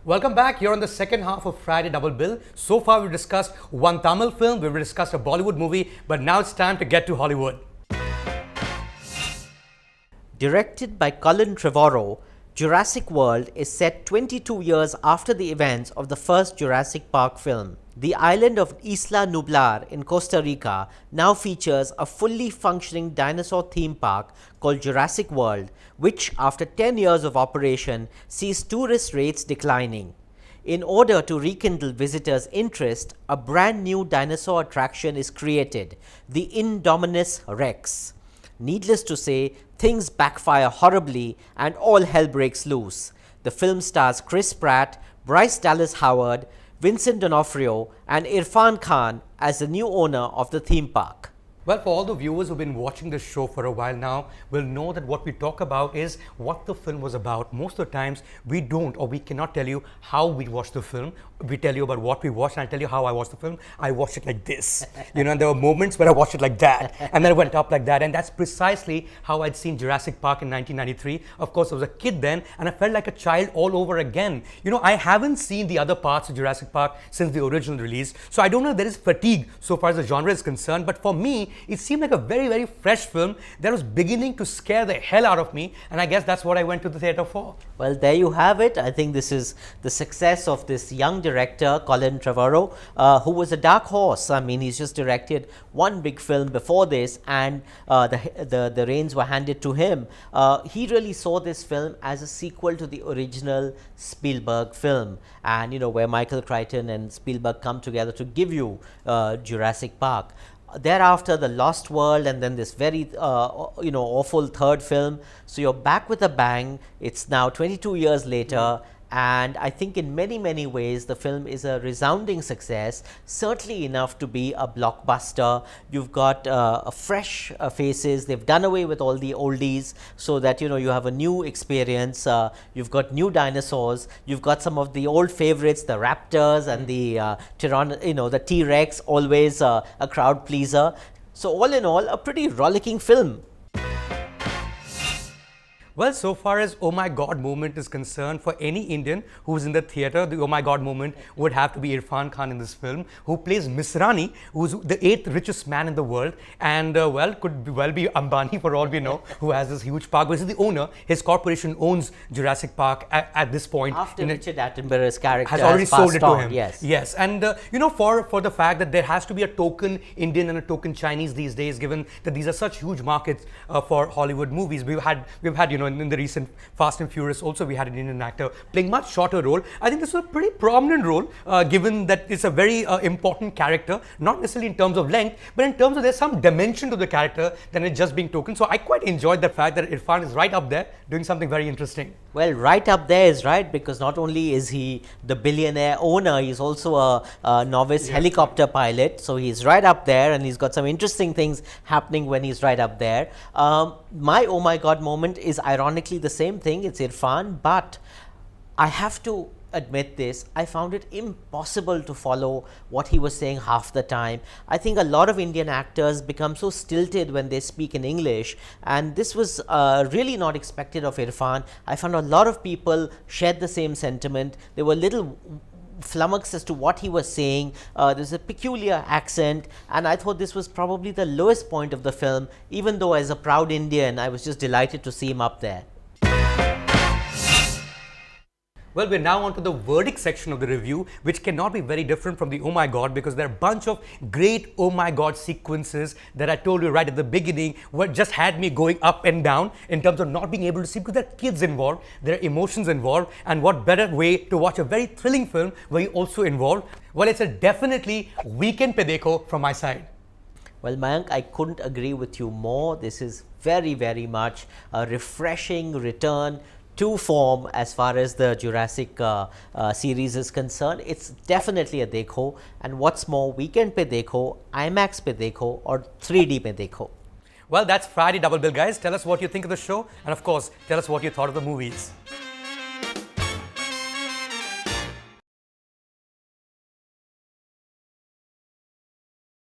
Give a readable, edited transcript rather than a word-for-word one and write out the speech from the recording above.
Welcome back. You're on the second half of Friday Double Bill. So far, we've discussed one Tamil film, we've discussed a Bollywood movie, but now it's time to get to Hollywood. Directed by Colin Trevorrow, Jurassic World is set 22 years after the events of the first Jurassic Park film. The island of Isla Nublar in Costa Rica now features a fully functioning dinosaur theme park called Jurassic World, which after 10 years of operation sees tourist rates declining. In order to rekindle visitors' interest, a brand new dinosaur attraction is created, the Indominus Rex. Needless to say, things backfire horribly and all hell breaks loose. The film stars Chris Pratt, Bryce Dallas Howard, Vincent D'Onofrio and Irfan Khan as the new owner of the theme park. Well, for all the viewers who've been watching this show for a while now, will know that what we talk about is what the film was about. Most of the times, we don't or we cannot tell you how we watched the film. We tell you about what we watched, and I'll tell you how I watched the film. I watched it like this. And there were moments where I watched it like that, and then it went up like that, and that's precisely how I'd seen Jurassic Park in 1993. Of course, I was a kid then, and I felt like a child all over again. I haven't seen the other parts of Jurassic Park since the original release, so I don't know if there is fatigue so far as the genre is concerned, but for me, it seemed like a very, very fresh film that was beginning to scare the hell out of me, and I guess that's what I went to the theatre for. Well, there you have it. I think this is the success of this young director, Colin Trevorrow, who was a dark horse. I mean, he's just directed one big film before this, and the reins were handed to him. He really saw this film as a sequel to the original Spielberg film, and where Michael Crichton and Spielberg come together to give you Jurassic Park. Thereafter, The Lost World, and then this very awful third film. So you're back with a bang. It's now 22 years later, and I think in many, many ways the film is a resounding success, certainly enough to be a blockbuster. You've got fresh faces. They've done away with all the oldies so that you have a new experience. You've got new dinosaurs. You've got some of the old favorites, the raptors and the the T-Rex, always a crowd pleaser. So all in all, a pretty rollicking film. Well, so far as oh my god moment is concerned, for any Indian who's in the theatre, the oh my god moment would have to be Irfan Khan in this film, who plays Misrani, who's the 8th richest man in the world, and could be Ambani for all we know, who has this huge park. But he's the owner. His corporation owns Jurassic Park at this point. After Richard Attenborough's character has already sold it to him. Yes. And for the fact that there has to be a token Indian and a token Chinese these days, given that these are such huge markets for Hollywood movies. We've had in the recent Fast and Furious also we had an Indian actor playing much shorter role. I think this was a pretty prominent role given that it's a very important character, not necessarily in terms of length, but in terms of there's some dimension to the character than it just being token. So I quite enjoyed the fact that Irfan is right up there doing something very interesting. Well, right up there is right, because not only is he the billionaire owner, he's also a novice helicopter pilot. So he's right up there, and he's got some interesting things happening when he's right up there. My oh my god moment is ironically the same thing. It's Irfan, but I have to admit this, I found it impossible to follow what he was saying half the time. I think a lot of Indian actors become so stilted when they speak in English, and this was really not expected of Irfan. I found a lot of people shared the same sentiment. They were little flummoxed as to what he was saying. There's a peculiar accent, and I thought this was probably the lowest point of the film, even though as a proud Indian I was just delighted to see him up there. Well, we're now on to the verdict section of the review, which cannot be very different from the oh my god, because there are a bunch of great oh my god sequences that I told you right at the beginning what just had me going up and down in terms of not being able to see, because there are kids involved, there are emotions involved, and what better way to watch a very thrilling film where you also involved? Well, it's a definitely weekend pe dekho from my side. Well, Mayank, I couldn't agree with you more. This is very, very much a refreshing return to form as far as the Jurassic series is concerned. It's definitely a dekho, and what's more, weekend pe dekho, IMAX pe dekho, or 3D pe dekho. Well, that's Friday Double Bill, guys. Tell us what you think of the show, and of course, tell us what you thought of the movies.